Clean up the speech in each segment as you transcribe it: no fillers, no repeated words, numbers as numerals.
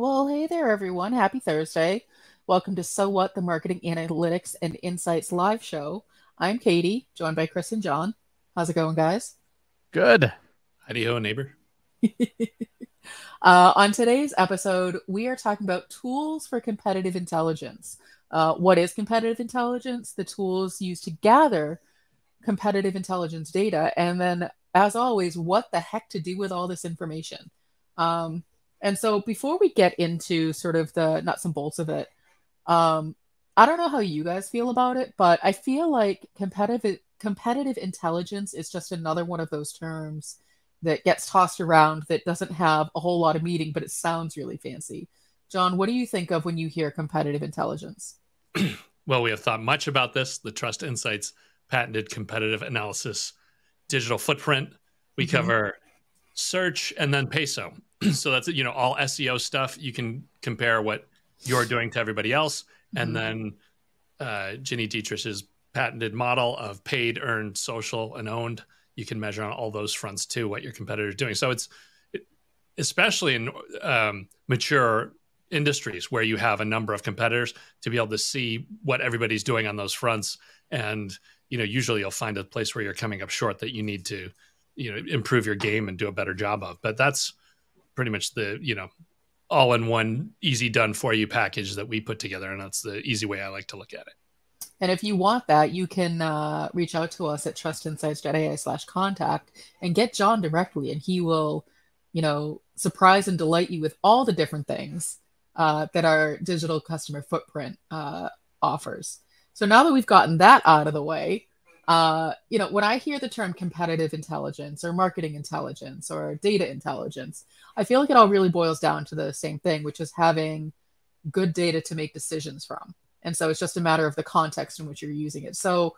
Well, hey there, everyone. Happy Thursday. Welcome to So What, the Marketing Analytics and Insights live show. I'm Katie, joined by Chris and John. How's it going, guys? Good. Howdy ho, neighbor. On today's episode, we are talking about tools for competitive intelligence. What is competitive intelligence? The tools used to gather competitive intelligence data, and then, as always, what the heck to do with all this information. Um, and so, before we get into sort of the nuts and bolts of it, um, I don't know how you guys feel about it, but I feel like competitive intelligence is just another one of those terms that gets tossed around that doesn't have a whole lot of meaning, but it sounds really fancy. John, what do you think of when you hear competitive intelligence? Well, we have thought much about this. The Trust Insights patented competitive analysis digital footprint. We cover search and then peso. So that's, all SEO stuff. You can compare what you're doing to everybody else. And then Ginny Dietrich's patented model of paid, earned, social, and owned. You can measure on all those fronts too what your competitor is doing. So especially in mature industries where you have a number of competitors, to be able to see what everybody's doing on those fronts. And usually you'll find a place where you're coming up short that you need to improve your game and do a better job of. But that's pretty much the all-in-one easy done for you package that we put together, and that's the easy way I like to look at it. And if you want that, you can reach out to us at trustinsights.ai/contact and get John directly, and he will, surprise and delight you with all the different things that our digital customer footprint offers. So now that we've gotten that out of the way, when I hear the term competitive intelligence or marketing intelligence or data intelligence, I feel like it all really boils down to the same thing, which is having good data to make decisions from. And so it's just a matter of the context in which you're using it. So,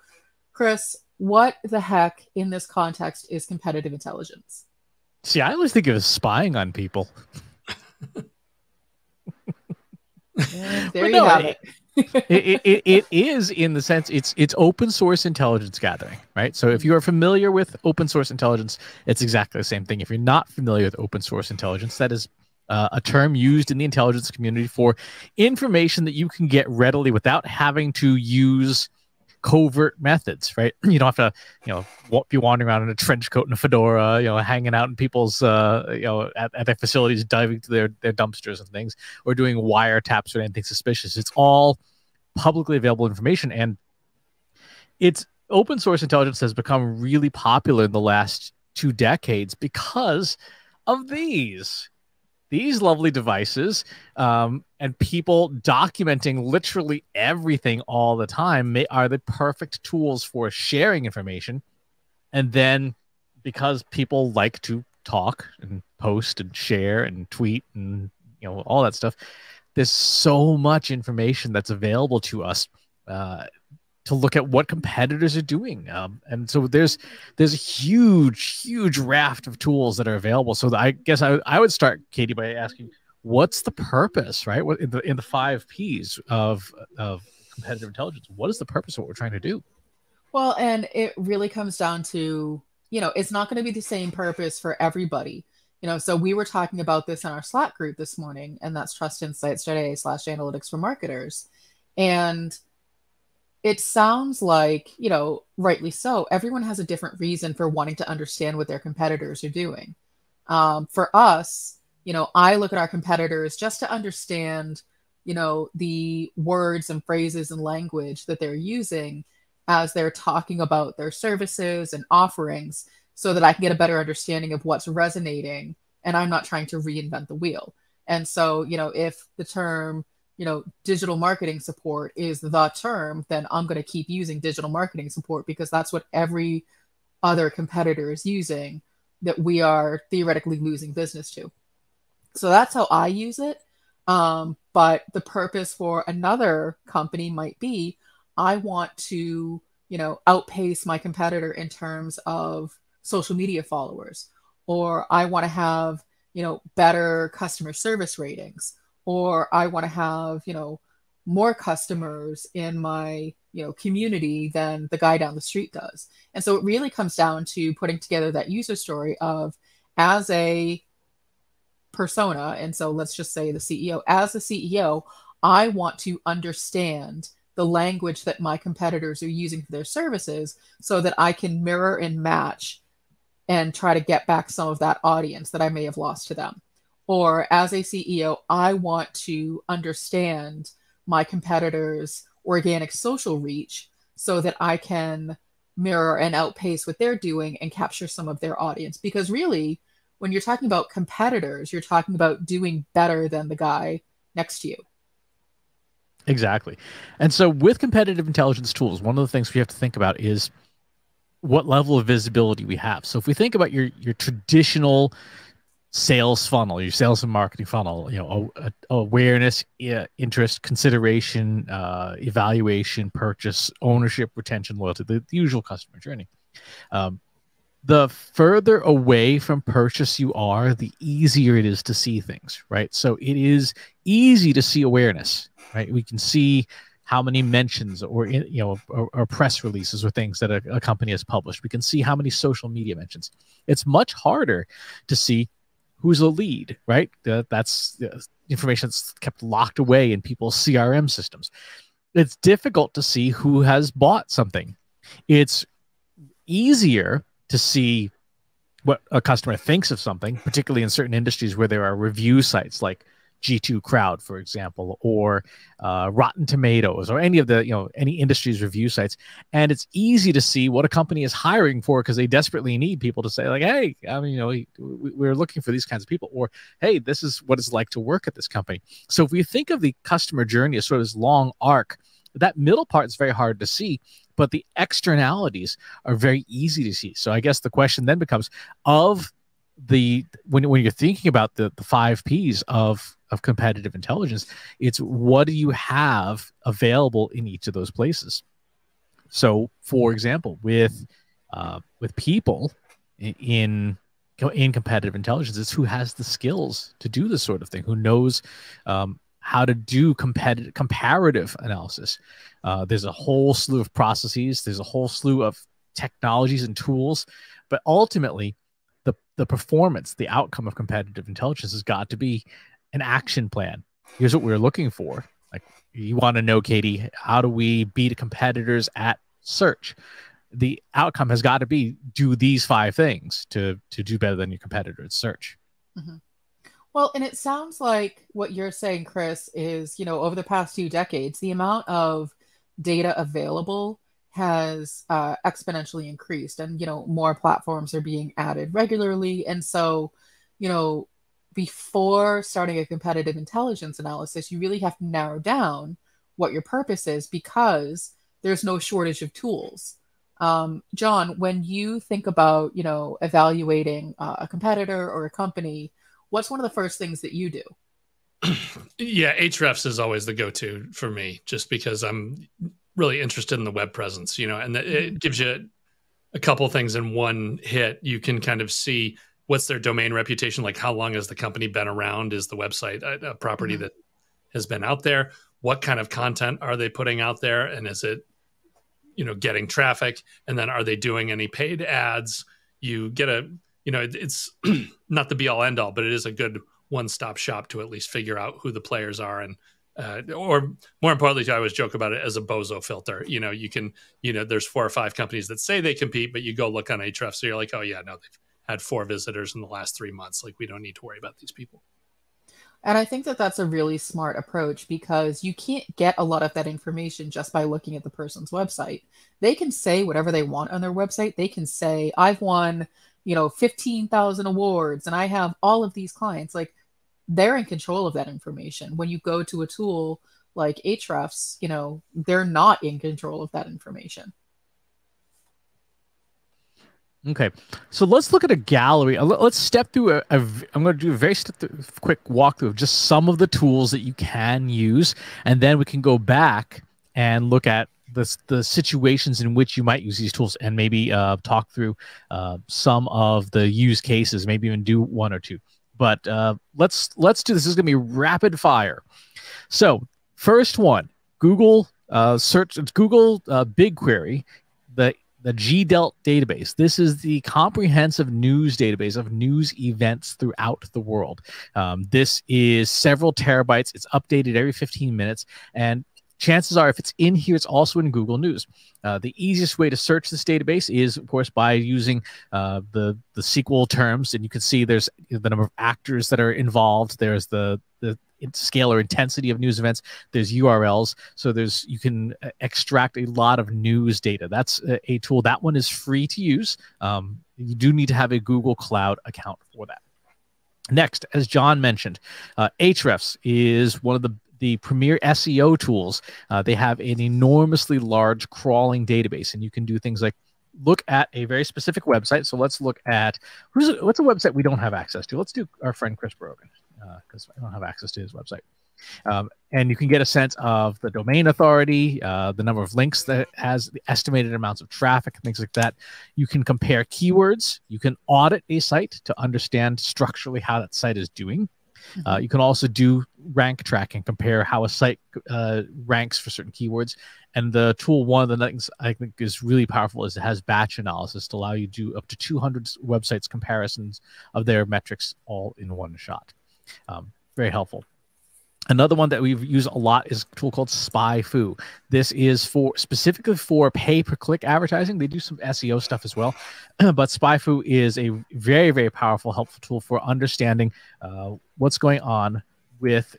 Chris, what the heck in this context is competitive intelligence? See, I always think of it as spying on people. And there you have it. It is, in the sense it's open source intelligence gathering, right? So if you are familiar with open source intelligence, it's exactly the same thing. If you're not familiar with open source intelligence, that is a term used in the intelligence community for information that you can get readily without having to use covert methods, right? You don't have to, be wandering around in a trench coat and a fedora, hanging out in people's, at their facilities, diving to their dumpsters and things, or doing wiretaps or anything suspicious. It's all publicly available information, and it's open source intelligence has become really popular in the last 2 decades because of these lovely devices, and people documenting literally everything all the time are the perfect tools for sharing information. And then because people like to talk and post and share and tweet and all that stuff, there's so much information that's available to us to look at what competitors are doing. And so there's a huge raft of tools that are available. So I guess I would start, Katie, by asking, what's the purpose, right? What in the 5 Ps of competitive intelligence? What is the purpose of what we're trying to do? Well, and it really comes down to, it's not going to be the same purpose for everybody. So we were talking about this in our Slack group this morning, and that's trustinsights.ai/analytics for marketers. And it sounds like, rightly so, everyone has a different reason for wanting to understand what their competitors are doing. For us, I look at our competitors just to understand, the words and phrases and language that they're using as they're talking about their services and offerings, so that I can get a better understanding of what's resonating, and I'm not trying to reinvent the wheel. And so, if the term digital marketing support is the term, then I'm going to keep using digital marketing support because that's what every other competitor is using that we are theoretically losing business to. So that's how I use it. But the purpose for another company might be, I want to, outpace my competitor in terms of social media followers, or I want to have, better customer service ratings, or I want to have, more customers in my, community than the guy down the street does. And so it really comes down to putting together that user story of, as a persona, and so let's just say the CEO. As a CEO, I want to understand the language that my competitors are using for their services so that I can mirror and match and try to get back some of that audience that I may have lost to them. Or as a CEO, I want to understand my competitors' organic social reach so that I can mirror and outpace what they're doing and capture some of their audience. Because really, when you're talking about competitors, you're talking about doing better than the guy next to you. Exactly. And so with competitive intelligence tools, one of the things we have to think about is what level of visibility we have. So if we think about your traditional sales funnel, your sales and marketing funnel, awareness, interest, consideration, evaluation, purchase, ownership, retention, loyalty, the usual customer journey. The further away from purchase you are, the easier it is to see things, right? So it is easy to see awareness, right? We can see how many mentions or press releases or things that a company has published. We can see how many social media mentions. It's much harder to see who's a lead, right? That's information that's kept locked away in people's CRM systems. It's difficult to see who has bought something. It's easier to see what a customer thinks of something, particularly in certain industries where there are review sites like G2 Crowd, for example, or Rotten Tomatoes, or any of the any industry's review sites. And it's easy to see what a company is hiring for because they desperately need people to say, like, hey, we're looking for these kinds of people, or hey, this is what it's like to work at this company. So if we think of the customer journey as sort of this long arc, that middle part is very hard to see, but the externalities are very easy to see. So I guess the question then becomes, when you're thinking about the 5 Ps of competitive intelligence, it's what do you have available in each of those places. So, for example, with people in competitive intelligence, it's who has the skills to do this sort of thing, who knows how to do comparative analysis. There's a whole slew of processes. There's a whole slew of technologies and tools, but ultimately, the performance, the outcome of competitive intelligence has got to be an action plan. Here's what we're looking for. Like, you want to know, Katie, how do we beat competitors at search? The outcome has got to be do these 5 things to do better than your competitor at search. Mm-hmm. Well, and it sounds like what you're saying, Chris, is, over the past few decades, the amount of data available has exponentially increased, and more platforms are being added regularly. And so before starting a competitive intelligence analysis, you really have to narrow down what your purpose is, because there's no shortage of tools. John, when you think about evaluating a competitor or a company, what's one of the first things that you do? Yeah, Ahrefs is always the go-to for me, just because I'm really interested in the web presence, and it gives you a couple things in one hit. You can kind of see what's their domain reputation, like how long has the company been around? Is the website a property that has been out there? What kind of content are they putting out there? And is it, getting traffic? And then are they doing any paid ads? You get it's not the be all end all, but it is a good one-stop shop to at least figure out who the players are. And or more importantly, I always joke about it as a bozo filter. You can, there's 4 or 5 companies that say they compete, but you go look on Ahrefs, so you're like, oh yeah, no, they've had 4 visitors in the last 3 months. Like, we don't need to worry about these people. And I think that that's a really smart approach, because you can't get a lot of that information just by looking at the person's website. They can say whatever they want on their website. They can say, I've won, 15,000 awards and I have all of these clients. Like, they're in control of that information. When you go to a tool like Ahrefs, they're not in control of that information. Okay, so let's look at a gallery. Let's step through I'm going to do a very quick walkthrough of just some of the tools that you can use, and then we can go back and look at the situations in which you might use these tools, and maybe talk through some of the use cases, maybe even do 1 or 2. But let's do this. This is going to be rapid fire. So first one, Google search. It's Google BigQuery. the GDELT database. This is the comprehensive news database of news events throughout the world. This is several terabytes. It's updated every 15 minutes. And chances are, if it's in here, it's also in Google News. The easiest way to search this database is, of course, by using the SQL terms. And you can see there's the number of actors that are involved. There's the scale or intensity of news events. There's URLs. So you can extract a lot of news data. That's a tool. That one is free to use. You do need to have a Google Cloud account for that. Next, as John mentioned, Ahrefs is one of the premier SEO tools. They have an enormously large crawling database, and you can do things like look at a very specific website. So let's look at what's a website we don't have access to. Let's do our friend Chris Brogan, because I don't have access to his website. And you can get a sense of the domain authority, the number of links that it has, the estimated amounts of traffic, things like that. You can compare keywords. You can audit a site to understand structurally how that site is doing. You can also do rank tracking, compare how a site ranks for certain keywords. And the tool, one of the things I think is really powerful, is it has batch analysis to allow you to do up to 200 websites comparisons of their metrics all in one shot. Very helpful. Another one that we've used a lot is a tool called SpyFu. This is specifically for pay-per-click advertising. They do some SEO stuff as well, but SpyFu is a very, very powerful, helpful tool for understanding what's going on with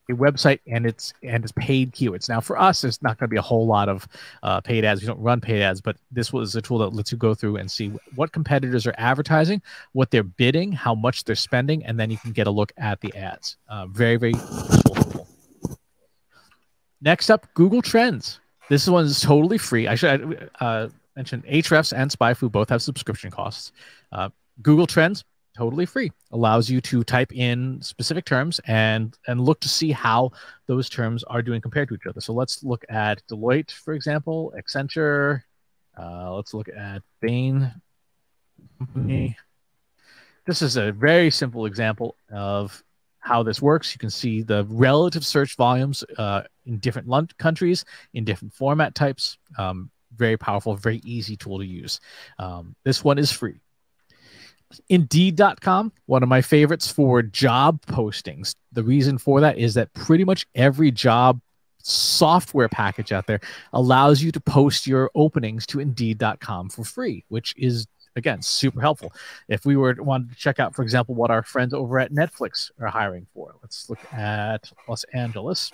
a website and its paid keywords. Now, for us, there's not going to be a whole lot of paid ads. We don't run paid ads, but this was a tool that lets you go through and see what competitors are advertising, what they're bidding, how much they're spending, and then you can get a look at the ads. Very, very useful tool. Next up, Google Trends. This one is totally free. I should mention Ahrefs and SpyFu both have subscription costs. Google Trends, totally free. Allows you to type in specific terms and look to see how those terms are doing compared to each other. So let's look at Deloitte, for example, Accenture. Let's look at Bain Company. This is a very simple example of how this works. You can see the relative search volumes in different countries, in different format types. Very powerful, very easy tool to use. This one is free. Indeed.com, one of my favorites for job postings. The reason for that is that pretty much every job software package out there allows you to post your openings to Indeed.com for free, which is, again, super helpful. If we wanted to check out, for example, what our friends over at Netflix are hiring for, let's look at Los Angeles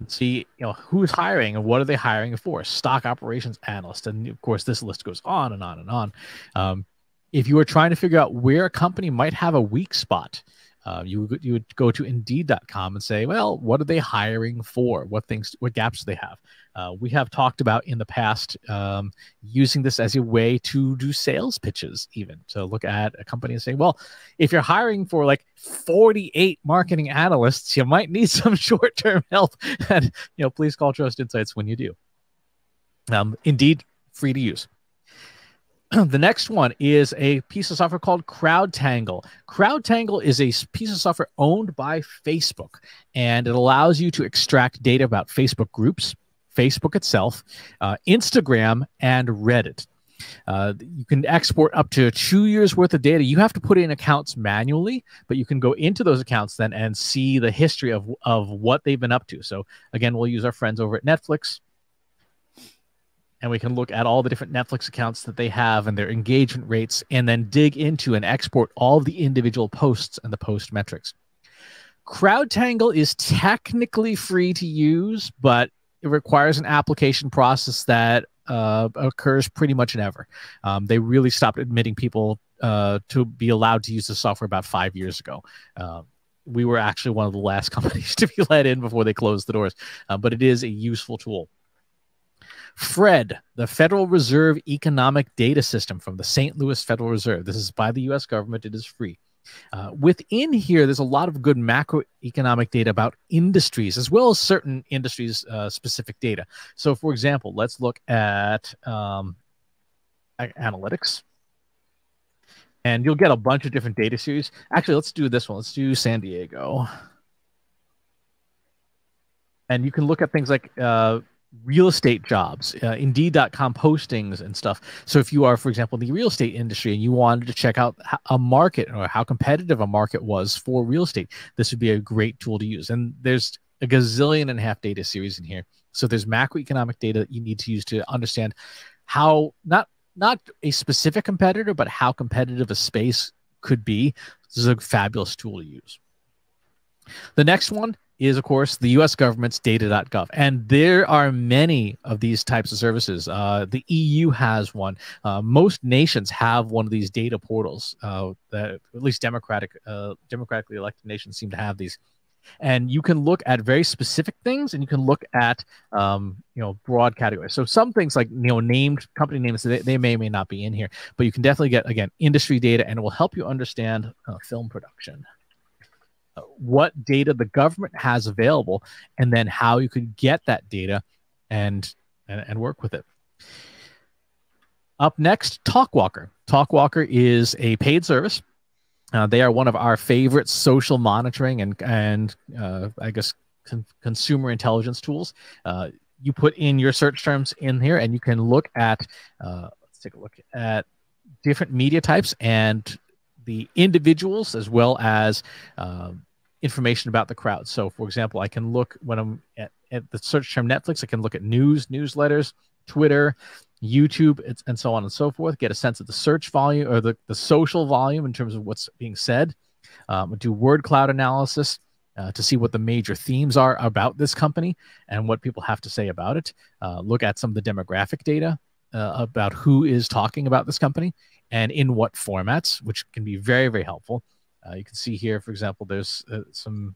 and see, who's hiring and what are they hiring for. Stock operations analyst, and of course, this list goes on and on and on. If you were trying to figure out where a company might have a weak spot, you would go to Indeed.com and say, well, what are they hiring for? What gaps do they have? We have talked about in the past using this as a way to do sales pitches, even to look at a company and say, well, if you're hiring for like 48 marketing analysts, you might need some short-term help. And please call Trust Insights when you do. Indeed, free to use. The next one is a piece of software called CrowdTangle. CrowdTangle is a piece of software owned by Facebook, and it allows you to extract data about Facebook groups, Facebook itself, Instagram, and Reddit. You can export up to 2 years worth of data. You have to put in accounts manually, but you can go into those accounts then and see the history of what they've been up to. So again, we'll use our friends over at Netflix, and we can look at all the different Netflix accounts that they have and their engagement rates, and then dig into and export all of the individual posts and the post metrics. CrowdTangle is technically free to use, but it requires an application process that occurs pretty much never. They really stopped admitting people to be allowed to use the software about 5 years ago. We were actually one of the last companies to be let in before they closed the doors, but it is a useful tool. FRED, the Federal Reserve Economic Data System from the St. Louis Federal Reserve. This is by the U.S. government. It is free. Within here, there's a lot of good macroeconomic data about industries, as well as certain industries' specific data. So, for example, let's look at analytics. And you'll get a bunch of different data series. Actually, let's do this one. Let's do San Diego. And you can look at things like real estate jobs, Indeed.com postings and stuff. So if you are, for example, in the real estate industry and you wanted to check out a market or how competitive a market was for real estate, this would be a great tool to use. And there's a gazillion and a half data series in here. So there's macroeconomic data that you need to use to understand how, not a specific competitor, but how competitive a space could be. This is a fabulous tool to use. The next one is, of course, the U.S. government's data.gov. And there are many of these types of services. The EU has one. Most nations have one of these data portals. That at least democratically elected nations seem to have these. And you can look at very specific things, and you can look at broad categories. So some things like named company names, they may or may not be in here, but you can definitely get, again, industry data, and it will help you understand film production. What data the government has available, and then how you could get that data and work with it. Up next, TalkWalker. TalkWalker is a paid service. They are one of our favorite social monitoring and I guess consumer intelligence tools. You put in your search terms in here, and you can look at let's take a look at different media types and the individuals, as well as information about the crowd. So, for example, I can look when I'm at the search term Netflix, I can look at news, newsletters, Twitter, YouTube, and so on and so forth, get a sense of the search volume or the social volume in terms of what's being said. Do word cloud analysis to see what the major themes are about this company and what people have to say about it. Look at some of the demographic data about who is talking about this company and in what formats, which can be very, very helpful. You can see here, for example, there's some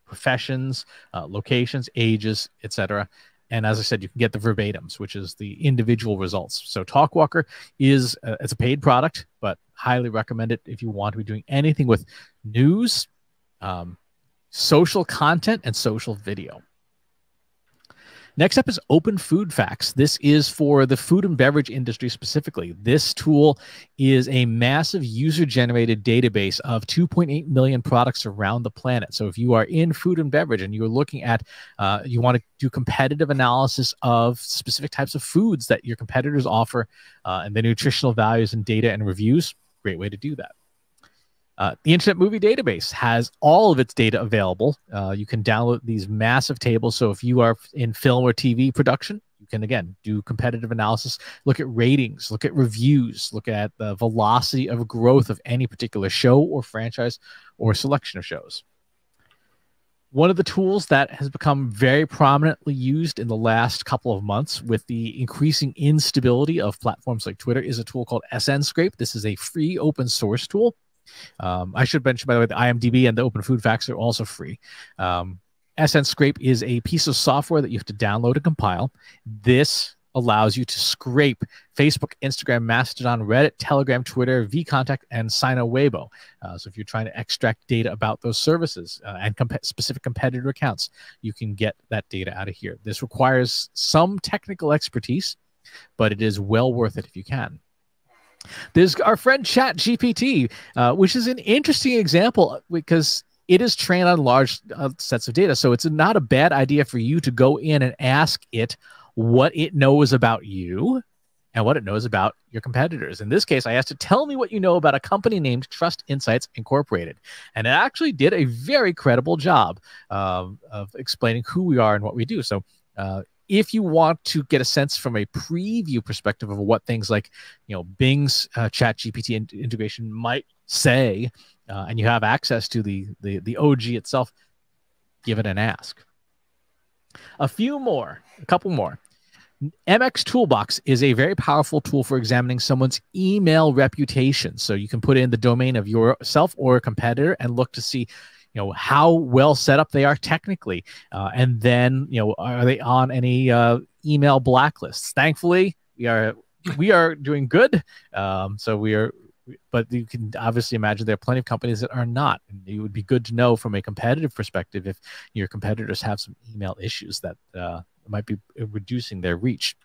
professions, locations, ages, etc. And as I said, you can get the verbatims, which is the individual results. So TalkWalker is it's a paid product, but highly recommend it if you want to be doing anything with news, social content, and social video. Next up is Open Food Facts. This is for the food and beverage industry specifically. This tool is a massive user-generated database of 2.8 million products around the planet. So if you are in food and beverage and you're looking at, you want to do competitive analysis of specific types of foods that your competitors offer and the nutritional values and data and reviews, great way to do that. The Internet Movie Database has all of its data available. You can download these massive tables. So if you are in film or TV production, you can, again, do competitive analysis, look at ratings, look at reviews, look at the velocity of growth of any particular show or franchise or selection of shows. One of the tools that has become very prominently used in the last couple of months with the increasing instability of platforms like Twitter is a tool called SNScrape. This is a free open source tool. I should mention, by the way, the IMDb and the Open Food Facts are also free. SNScrape is a piece of software that you have to download and compile. This allows you to scrape Facebook, Instagram, Mastodon, Reddit, Telegram, Twitter, vContact, and Sina Weibo. So if you're trying to extract data about those services and specific competitor accounts, you can get that data out of here. This requires some technical expertise, but it is well worth it if you can. There's our friend ChatGPT, which is an interesting example because it is trained on large sets of data. So it's not a bad idea for you to go in and ask it what it knows about you and what it knows about your competitors. In this case, I asked it, tell me what you know about a company named Trust Insights Incorporated. And it actually did a very credible job of explaining who we are and what we do. So if you want to get a sense from a preview perspective of what things like, Bing's ChatGPT integration might say, and you have access to the OG itself, give it an ask. A couple more. MX Toolbox is a very powerful tool for examining someone's email reputation. So you can put in the domain of yourself or a competitor and look to see how well set up they are technically. And then, are they on any email blacklists? Thankfully, we are doing good. But you can obviously imagine there are plenty of companies that are not. And it would be good to know from a competitive perspective if your competitors have some email issues that might be reducing their reach.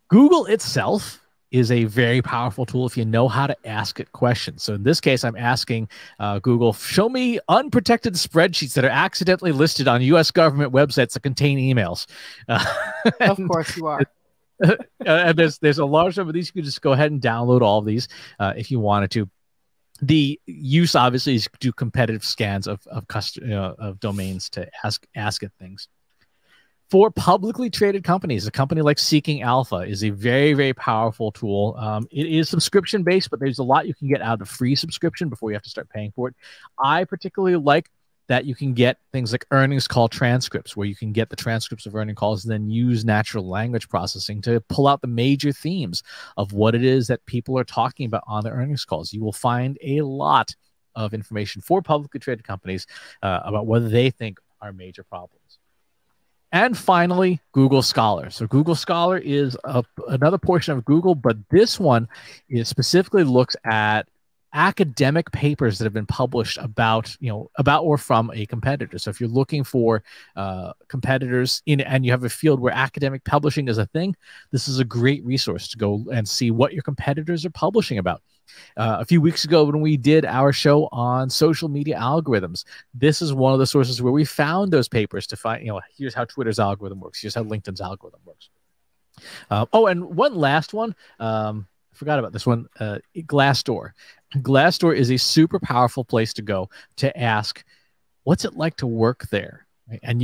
Google itself is a very powerful tool if you know how to ask it questions. So in this case, I'm asking Google, show me unprotected spreadsheets that are accidentally listed on U.S. government websites that contain emails. Of course you are. And there's a large number of these. You can just go ahead and download all of these if you wanted to. The use obviously is to do competitive scans of domains to ask it things. For publicly traded companies, a company like Seeking Alpha is a very, very powerful tool. It is subscription based, but there's a lot you can get out of free subscription before you have to start paying for it. I particularly like that you can get things like earnings call transcripts, where you can get the transcripts of earning calls and then use natural language processing to pull out the major themes of what it is that people are talking about on the earnings calls. You will find a lot of information for publicly traded companies about what they think are major problems. And finally, Google Scholar. So Google Scholar is another portion of Google, but this one specifically looks at academic papers that have been published about or from a competitor. So if you're looking for competitors and you have a field where academic publishing is a thing, this is a great resource to go and see what your competitors are publishing about. A few weeks ago, when we did our show on social media algorithms, this is one of the sources where we found those papers to find, here's how Twitter's algorithm works. Here's how LinkedIn's algorithm works. And one last one. I forgot about this one. Glassdoor. Glassdoor is a super powerful place to go to ask, what's it like to work there? And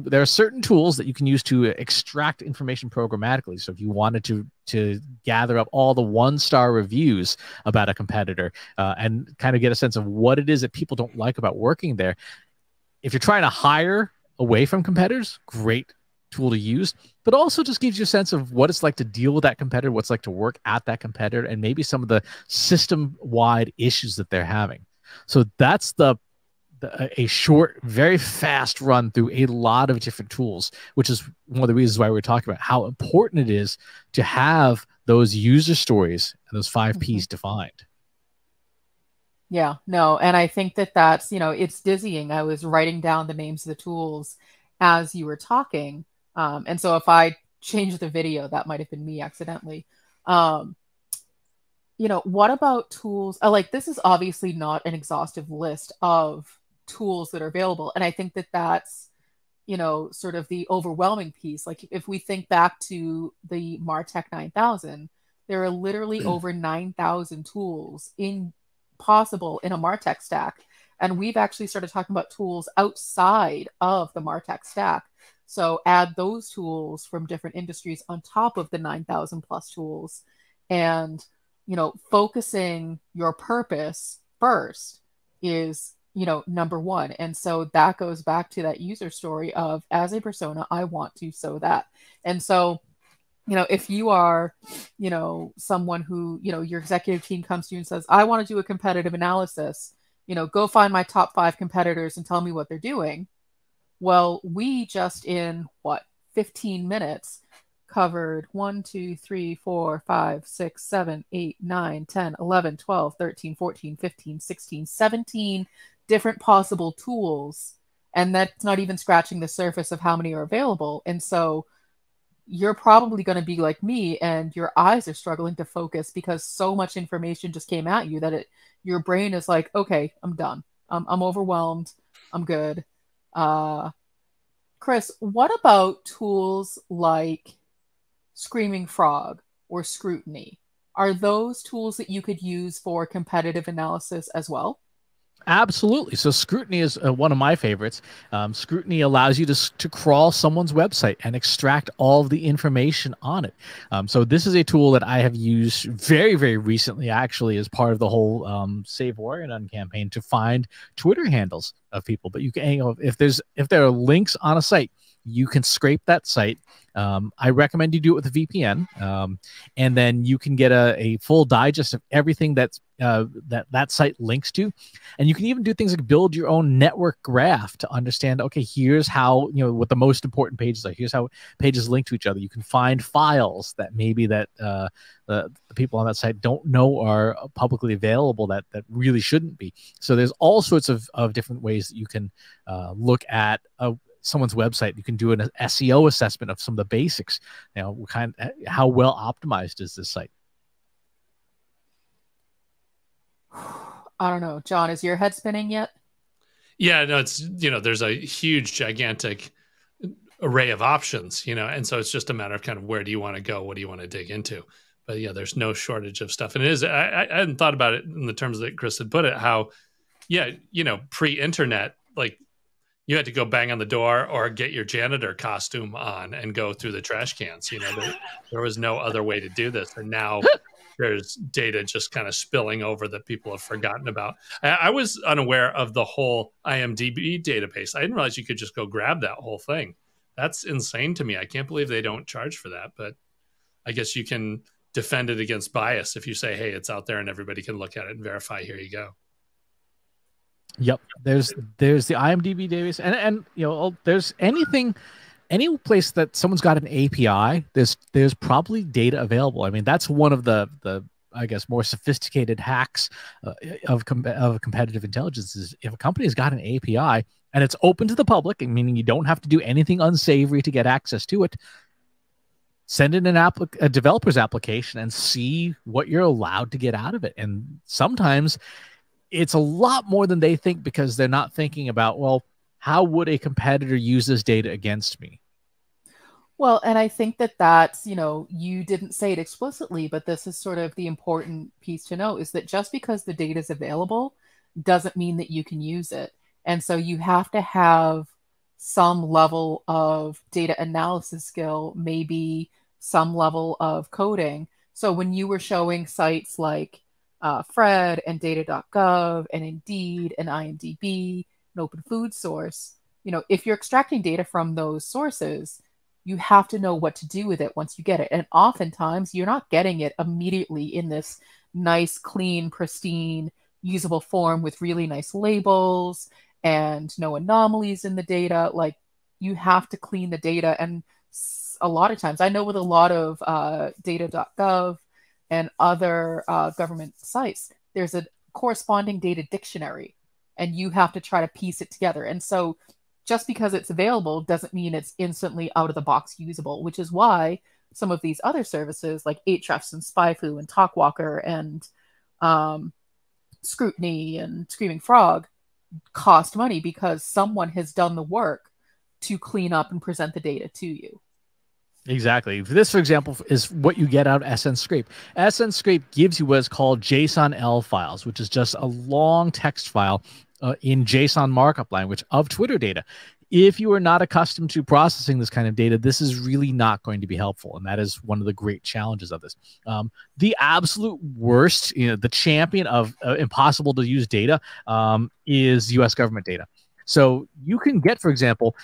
there are certain tools that you can use to extract information programmatically. So if you wanted to gather up all the one-star reviews about a competitor and kind of get a sense of what it is that people don't like about working there, if you're trying to hire away from competitors, great tool to use, but also just gives you a sense of what it's like to deal with that competitor, what's like to work at that competitor, and maybe some of the system-wide issues that they're having. So that's a short, very fast run through a lot of different tools, which is one of the reasons why we're talking about how important it is to have those user stories and those 5 Ps defined. Yeah, no, and I think that's, it's dizzying. I was writing down the names of the tools as you were talking. And so if I changed the video, that might have been me accidentally. What about tools? This is obviously not an exhaustive list of tools that are available. And I think that's, sort of the overwhelming piece. Like if we think back to the Martech 9000, there are literally over 9,000 tools possible in a Martech stack. And we've actually started talking about tools outside of the Martech stack. So add those tools from different industries on top of the 9,000 plus tools, and, focusing your purpose first is, number one. And so that goes back to that user story of, as a persona, I want to sow that. And so, if you are, someone who, your executive team comes to you and says, I want to do a competitive analysis, go find my top 5 competitors and tell me what they're doing. Well, we just in 15 minutes covered 1, 2, 3, 4, 5, 6, 7, 8, 9, 10, 11, 12, 13, 14, 15, 16, 17 different possible tools. And that's not even scratching the surface of how many are available. And so you're probably going to be like me, and your eyes are struggling to focus because so much information just came at you that your brain is like, okay, I'm done. I'm overwhelmed. I'm good. Chris, what about tools like Screaming Frog or Scrutiny? Are those tools that you could use for competitive analysis as well? Absolutely. So Scrutiny is one of my favorites. Scrutiny allows you to crawl someone's website and extract all of the information on it. So this is a tool that I have used very, very recently, actually, as part of the whole Save Warrior Nun campaign to find Twitter handles of people. But you can, if there are links on a site, you can scrape that site. I recommend you do it with a VPN, and then you can get a full digest of everything that site links to. And you can even do things like build your own network graph to understand, okay, here's how, what the most important pages are. Here's how pages link to each other. You can find files that maybe that the people on that site don't know are publicly available that really shouldn't be. So there's all sorts of different ways that you can look at someone's website. You can do an SEO assessment of some of the basics. How well optimized is this site? I don't know. John, is your head spinning yet? Yeah, no, it's, there's a huge, gigantic array of options, and so it's just a matter of kind of where do you want to go? What do you want to dig into? But yeah, there's no shortage of stuff. And it is, I hadn't thought about it in the terms that Chris had put it, how, yeah, pre-internet, like you had to go bang on the door or get your janitor costume on and go through the trash cans. There was no other way to do this. And now there's data just kind of spilling over that people have forgotten about. I was unaware of the whole IMDb database. I didn't realize you could just go grab that whole thing. That's insane to me. I can't believe they don't charge for that, but I guess you can defend it against bias if you say, hey, it's out there and everybody can look at it and verify, here you go. Yep. There's the IMDb database, and there's any place that someone's got an API, there's probably data available. I mean, that's one of the I guess more sophisticated hacks of competitive intelligence is if a company has got an API and it's open to the public, meaning you don't have to do anything unsavory to get access to it, send in a developer's application and see what you're allowed to get out of it. And sometimes it's a lot more than they think because they're not thinking about, well, how would a competitor use this data against me? Well, and I think that's, you didn't say it explicitly, but this is sort of the important piece to know is that just because the data is available doesn't mean that you can use it. And so you have to have some level of data analysis skill, maybe some level of coding. So when you were showing sites like Fred and data.gov and Indeed and IMDb and Open Food Source, if you're extracting data from those sources, you have to know what to do with it once you get it. And oftentimes you're not getting it immediately in this nice, clean, pristine, usable form with really nice labels and no anomalies in the data. Like, you have to clean the data. And a lot of times, I know with a lot of data.gov and other government sites, there's a corresponding data dictionary, and you have to try to piece it together. And so just because it's available doesn't mean it's instantly out of the box usable, which is why some of these other services like Ahrefs and SpyFu and TalkWalker and Scrutiny and Screaming Frog cost money because someone has done the work to clean up and present the data to you. Exactly. This, for example, is what you get out of SN Scrape. SN Scrape gives you what is called JSON-L files, which is just a long text file in JSON markup language of Twitter data. If you are not accustomed to processing this kind of data, this is really not going to be helpful. And that is one of the great challenges of this. The absolute worst, the champion of impossible to use data is US government data. So you can get, for example,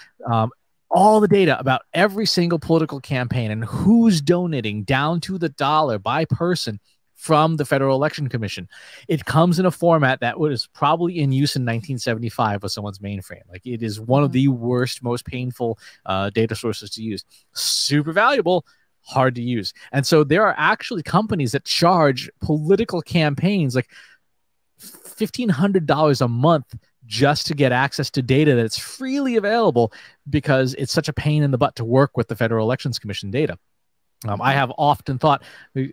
all the data about every single political campaign and who's donating down to the dollar by person from the Federal Election Commission. It comes in a format that was probably in use in 1975 with someone's mainframe. Like, it is one of the worst, most painful data sources to use. Super valuable, hard to use. And so there are actually companies that charge political campaigns like $1,500 a month just to get access to data that's freely available because it's such a pain in the butt to work with the Federal Elections Commission data. I have often thought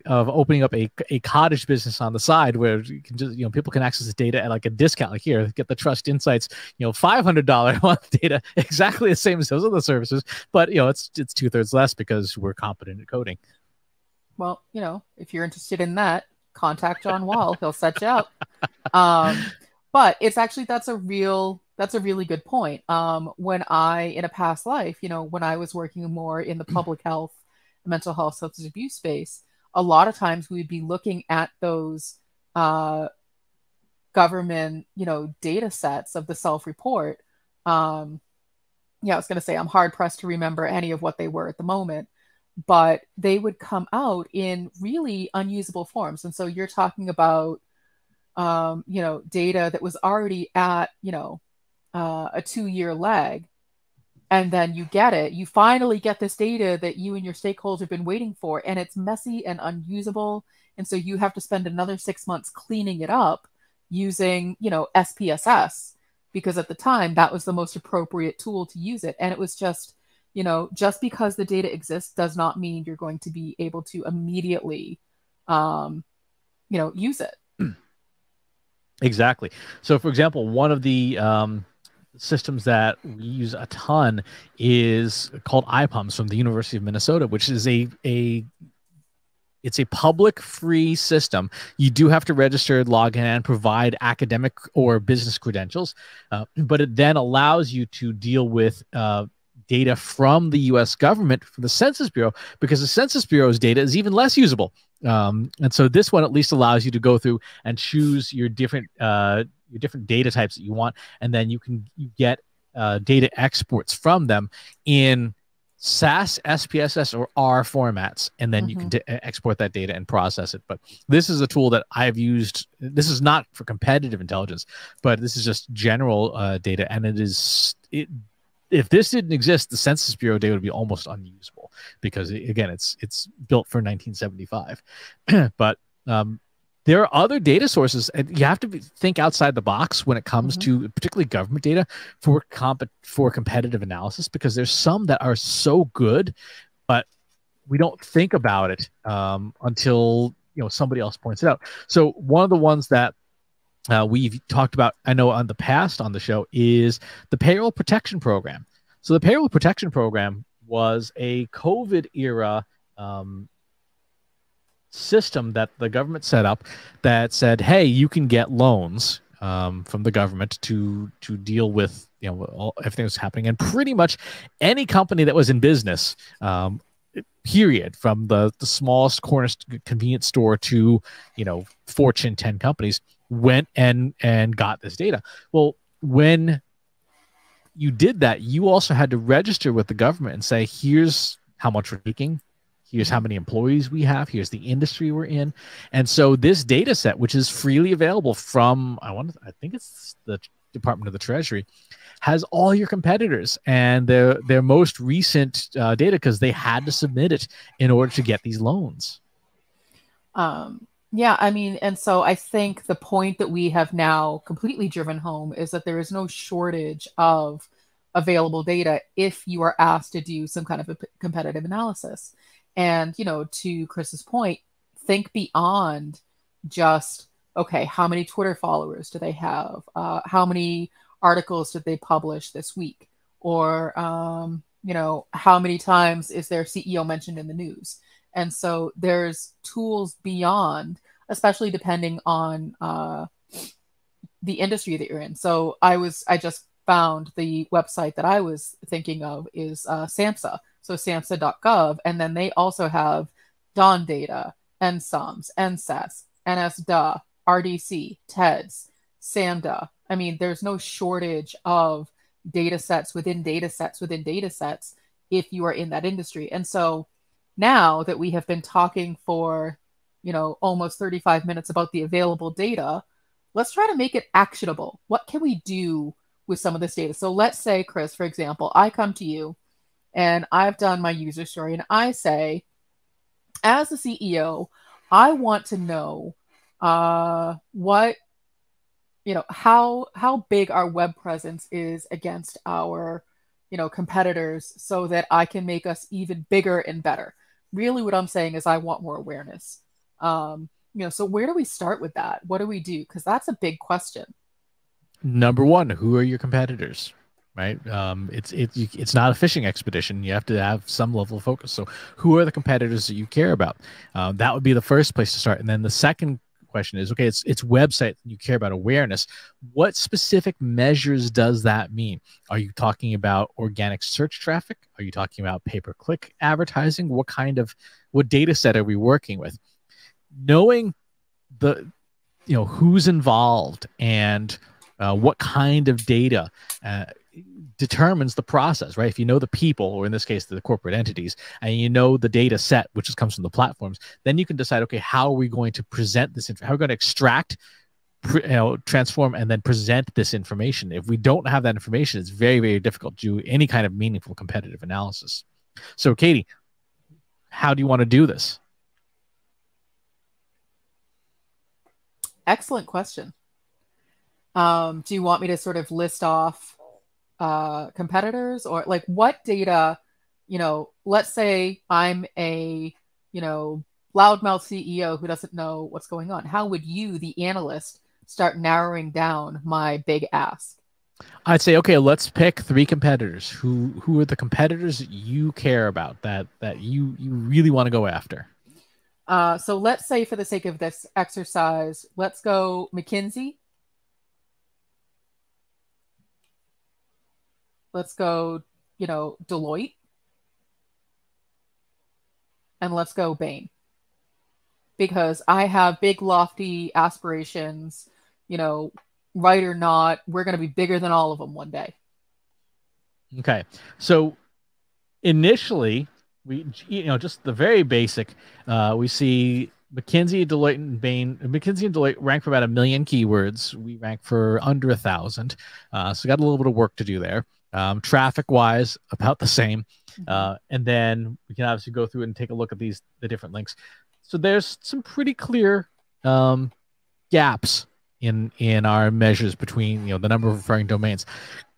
of opening up a cottage business on the side where you can just, people can access the data at like a discount. Like, here, get the Trust Insights, $500 a month data, exactly the same as those other services, but it's 2/3 less because we're competent at coding. Well, if you're interested in that, contact John Wall. He'll set you up. But it's actually, that's a really good point. When in a past life, when I was working more in the public health, mental health, substance abuse space, a lot of times we'd be looking at those government, data sets of the self-report. I was going to say I'm hard pressed to remember any of what they were at the moment, but they would come out in really unusable forms. And so you're talking about data that was already at, a 2-year lag. And then you finally get this data that you and your stakeholders have been waiting for, and it's messy and unusable. And so you have to spend another 6 months cleaning it up using, SPSS, because at the time that was the most appropriate tool to use it. And it was just, just because the data exists does not mean you're going to be able to immediately, use it. Exactly. So, for example, one of the systems that we use a ton is called IPUMS from the University of Minnesota, which is it's a public free system. You do have to register, log in, and provide academic or business credentials, but it then allows you to deal with data from the U.S. government, from the Census Bureau, because the Census Bureau's data is even less usable. And so this one at least allows you to go through and choose your different data types that you want, and then you get data exports from them in SAS, SPSS, or R formats, and then you can export that data and process it. But this is a tool that I've used. This is not for competitive intelligence, but this is just general data, and if this didn't exist, the Census Bureau data would be almost unusable because, again, it's built for 1975. But there are other data sources, and you have to think outside the box when it comes to particularly government data for competitive analysis, because there's some that are so good, but we don't think about it until somebody else points it out. So one of the ones that we've talked about, I know, on the past on the show, is the Payroll Protection Program. So the Payroll Protection Program was a COVID era system that the government set up that said, hey, you can get loans from the government to deal with everything that's happening, and pretty much any company that was in business, period, from the smallest corner convenience store to Fortune 10 companies, went and got this data. Well, when you did that, you also had to register with the government and say, here's how much we're making, here's how many employees we have, here's the industry we're in. And so this data set, which is freely available from, I think it's the Department of the Treasury, has all your competitors and their most recent data, because they had to submit it in order to get these loans. Yeah, I mean, and so I think the point that we have now completely driven home is that there is no shortage of available data if you are asked to do some kind of a competitive analysis. And, to Chris's point, think beyond just, okay, how many Twitter followers do they have? How many articles did they publish this week? Or, how many times is their CEO mentioned in the news? And so there's tools beyond, especially depending on the industry that you're in. So I just found the website that I was thinking of is SAMHSA. So SAMHSA.gov. And then they also have DON data, NSOMS, NSAS, NSDA, RDC, TEDS, SAMDA. I mean, there's no shortage of data sets within data sets within data sets if you are in that industry. And so now that we have been talking for, almost 35 minutes about the available data, let's try to make it actionable. What can we do with some of this data? So let's say, Chris, for example, I come to you and I've done my user story and I say, as the CEO, I want to know how big our web presence is against our, competitors, so that I can make us even bigger and better. Really what I'm saying is I want more awareness. So where do we start with that? What do we do? Because that's a big question. Number one, who are your competitors? Right? It's not a fishing expedition. You have to have some level of focus. So who are the competitors that you care about? That would be the first place to start. And then the second question is, okay, it's website. You care about awareness. What specific measures does that mean? Are you talking about organic search traffic? Are you talking about pay-per-click advertising? What data set are we working with? Knowing who's involved and what kind of data determines the process, right? If you know the people, or in this case, the corporate entities, and you know the data set, which comes from the platforms, then you can decide, okay, how are we going to present this? How are we going to extract, transform, and then present this information? If we don't have that information, it's very, very difficult to do any kind of meaningful competitive analysis. So, Katie, how do you want to do this? Excellent question. Do you want me to sort of list off competitors, or like what data, let's say I'm a, loudmouth CEO who doesn't know what's going on. How would you, the analyst, start narrowing down my big ask. I'd say, okay, let's pick 3 competitors. Who are the competitors that you care about, that you really want to go after? So let's say, for the sake of this exercise, let's go McKinsey. Let's go, Deloitte. And let's go Bain. Because I have big, lofty aspirations, right or not, we're going to be bigger than all of them one day. Okay. So initially, we, just the very basic, we see McKinsey, Deloitte, and Bain. McKinsey and Deloitte rank for about 1 million keywords. We rank for under 1,000. So we got a little bit of work to do there. Traffic-wise, about the same. And then we can obviously go through and take a look at the different links. So there's some pretty clear gaps in our measures between the number of referring domains.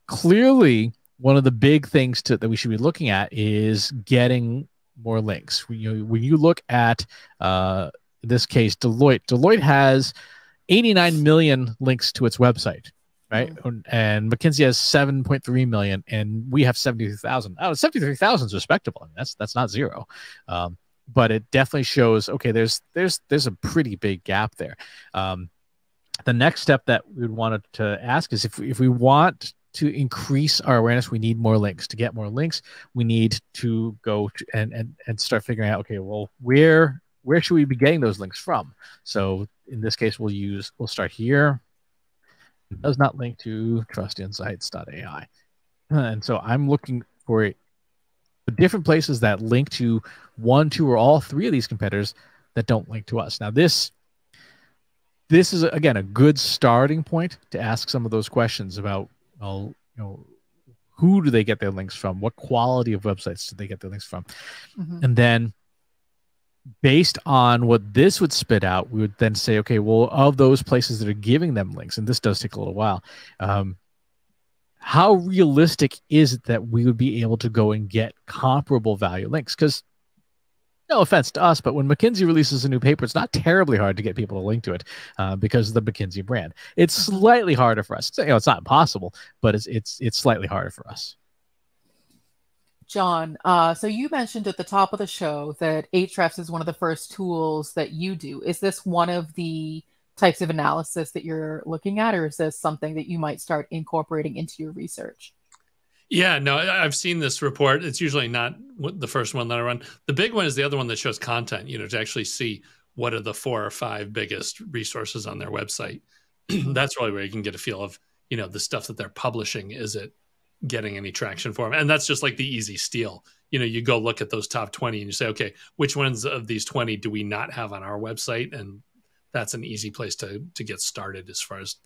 Clearly, one of the big things that we should be looking at is getting more links. When you look at in this case Deloitte has 89 million links to its website, right? And McKinsey has 7.3 million, and we have 73,000. 73,000 is respectable. I mean, that's not zero. But it definitely shows, okay, there's a pretty big gap there. The next step that we would want to ask is if we want to increase our awareness, we need more links. To get more links, we need to go and start figuring out, okay, well, where should we be getting those links from? So in this case, we'll start here. It does not link to trustinsights.ai. And so I'm looking for different places that link to 1, 2, or all 3 of these competitors that don't link to us. Now, this is, again, a good starting point to ask some of those questions about, who do they get their links from? What quality of websites do they get their links from? And then based on what this would spit out, we would then say, okay, well, of those places that are giving them links, and this does take a little while, how realistic is it that we would be able to go and get comparable value links? Because no offense to us, but when McKinsey releases a new paper, it's not terribly hard to get people to link to it because of the McKinsey brand. It's slightly harder for us. It's not impossible, but it's slightly harder for us. John, so you mentioned at the top of the show that Ahrefs is one of the first tools that you do. Is this one of the types of analysis that you're looking at, or is this something that you might start incorporating into your research? Yeah, no, I've seen this report. It's usually not the first one that I run. The big one is the other one that shows content, to actually see what are the 4 or 5 biggest resources on their website. That's really where you can get a feel of, the stuff that they're publishing. Is it getting any traction for them? And that's just like the easy steal. You go look at those top 20 and you say, okay, which ones of these 20 do we not have on our website? And that's an easy place to get started as far as,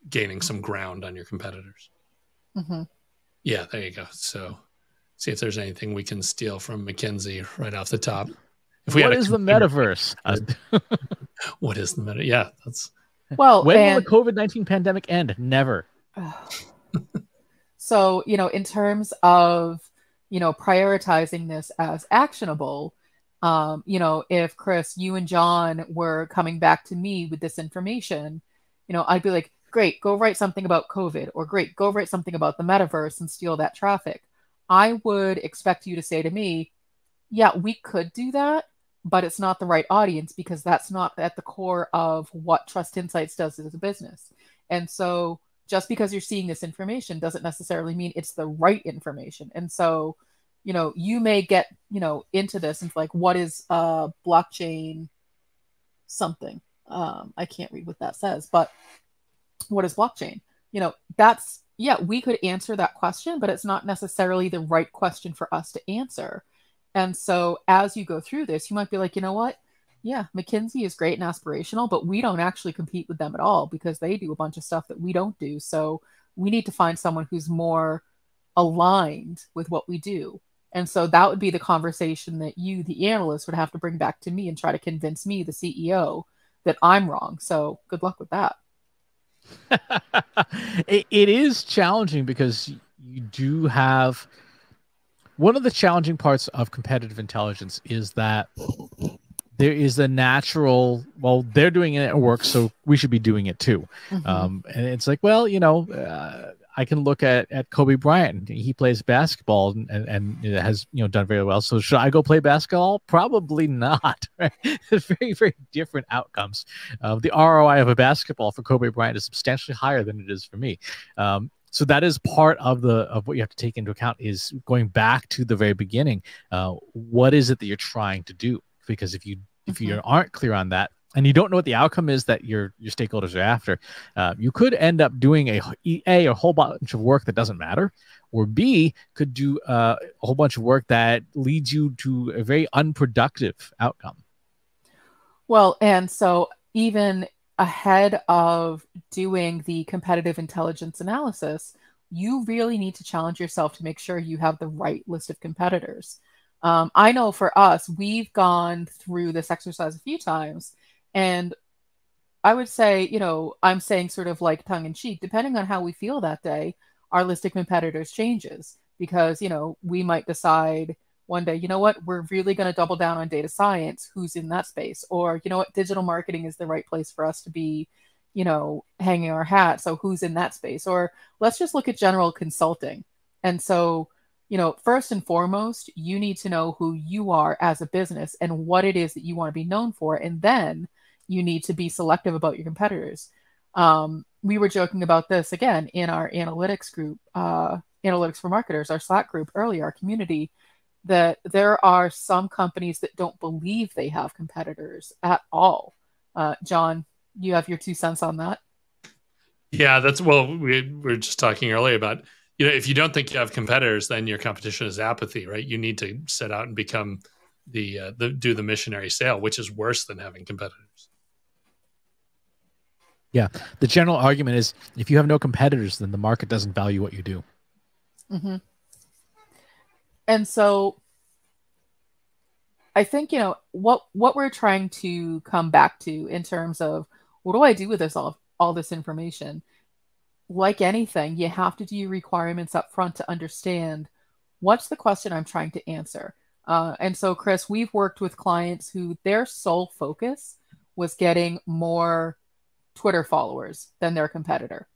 gaining some ground on your competitors. Yeah, there you go. So see if there's anything we can steal from McKinsey right off the top. What is the metaverse? What is the meta? Yeah, that's... Well, when will the COVID-19 pandemic end? Never. So, in terms of, prioritizing this as actionable, if Chris, you and John were coming back to me with this information, I'd be like, great, go write something about COVID, or great, go write something about the metaverse and steal that traffic. I would expect you to say to me, yeah, we could do that, but it's not the right audience because that's not at the core of what Trust Insights does as a business. And so just because you're seeing this information doesn't necessarily mean it's the right information. And so, you may get, into this and like, what is blockchain something? I can't read what that says, but what is blockchain? We could answer that question, but it's not necessarily the right question for us to answer. And so as you go through this, you might be like, you know what? Yeah, McKinsey is great and aspirational, but we don't actually compete with them at all because they do a bunch of stuff that we don't do. So we need to find someone who's more aligned with what we do. And so that would be the conversation that you, the analyst, would have to bring back to me and try to convince me, the CEO, that I'm wrong. So good luck with that. It is challenging because you do have... One of the challenging parts of competitive intelligence is that there is a natural, well, they're doing it at work, so we should be doing it too. And it's like, well, I can look at Kobe Bryant. He plays basketball and has done very well. So should I go play basketball? Probably not. Right? Very, very different outcomes. The ROI of a basketball for Kobe Bryant is substantially higher than it is for me. So that is part of what you have to take into account, is going back to the very beginning. What is it that you're trying to do? Because if you aren't clear on that, and you don't know what the outcome is that your stakeholders are after, you could end up doing a whole bunch of work that doesn't matter, or B, could do a whole bunch of work that leads you to a very unproductive outcome. Well, and so even ahead of doing the competitive intelligence analysis, you really need to challenge yourself to make sure you have the right list of competitors. I know for us, we've gone through this exercise a few times, and I would say, I'm saying sort of like tongue in cheek, depending on how we feel that day, our list of competitors changes, because, we might decide one day, we're really going to double down on data science. Who's in that space? Or, digital marketing is the right place for us to be, hanging our hat. So who's in that space? Or let's just look at general consulting. And so, first and foremost, you need to know who you are as a business and what it is that you want to be known for. And then you need to be selective about your competitors. We were joking about this again in our analytics group, Analytics for Marketers, our Slack group earlier, our community, that there are some companies that don't believe they have competitors at all. John, you have your 2 cents on that? Yeah, we were just talking earlier about, if you don't think you have competitors, then your competition is apathy, right? You need to set out and become do the missionary sale, which is worse than having competitors. Yeah. The general argument is, if you have no competitors, then the market doesn't value what you do. Mm-hmm. And so I think, what we're trying to come back to in terms of what do I do with all this information? Like anything, you have to do your requirements up front to understand what's the question I'm trying to answer. And so, Chris, we've worked with clients who their sole focus was getting more Twitter followers than their competitor.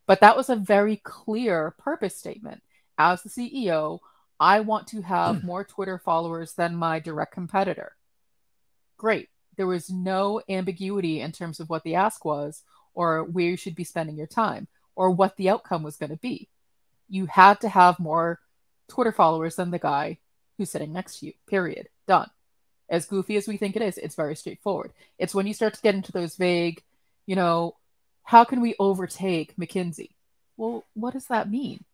But that was a very clear purpose statement. As the CEO, I want to have more Twitter followers than my direct competitor. Great. There was no ambiguity in terms of what the ask was, or where you should be spending your time, or what the outcome was going to be. You had to have more Twitter followers than the guy who's sitting next to you, period. Done. As goofy as we think it is, it's very straightforward. It's when you start to get into those vague, how can we overtake McKinsey? Well, what does that mean?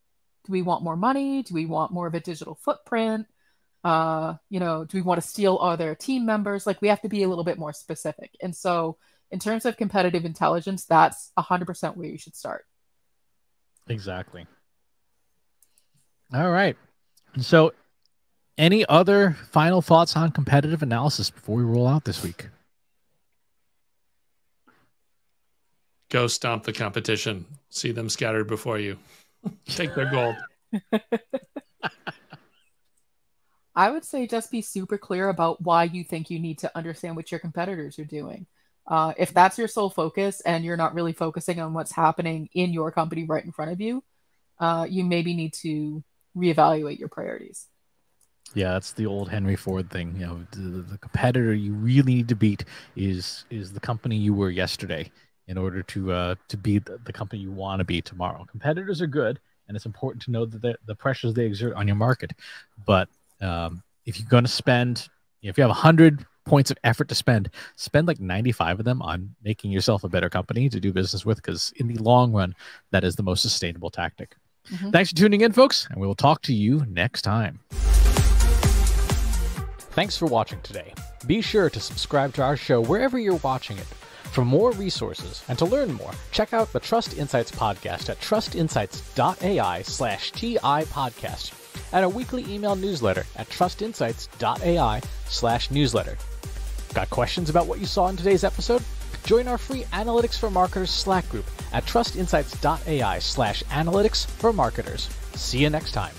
Do we want more money? Do we want more of a digital footprint? Do we want to steal other team members? Like, we have to be a little bit more specific. And so in terms of competitive intelligence, that's 100% where you should start. Exactly. All right. So any other final thoughts on competitive analysis before we roll out this week? Go stomp the competition. See them scattered before you. Take their gold. I would say just be super clear about why you think you need to understand what your competitors are doing. If that's your sole focus and you're not really focusing on what's happening in your company right in front of you, you maybe need to reevaluate your priorities. Yeah, that's the old Henry Ford thing. The competitor you really need to beat is the company you were yesterday in order to be the company you want to be tomorrow. Competitors are good, and it's important to know that the pressures they exert on your market. But if you're going to spend, if you have 100 points of effort to spend like 95 of them on making yourself a better company to do business with, because in the long run, that is the most sustainable tactic. Mm-hmm. Thanks for tuning in, folks, and we will talk to you next time. Thanks for watching today. Be sure to subscribe to our show wherever you're watching it. For more resources and to learn more, check out the Trust Insights podcast at trustinsights.ai/TI podcast and a weekly email newsletter at trustinsights.ai/newsletter. Got questions about what you saw in today's episode? Join our free Analytics for Marketers Slack group at trustinsights.ai/analytics for marketers. See you next time.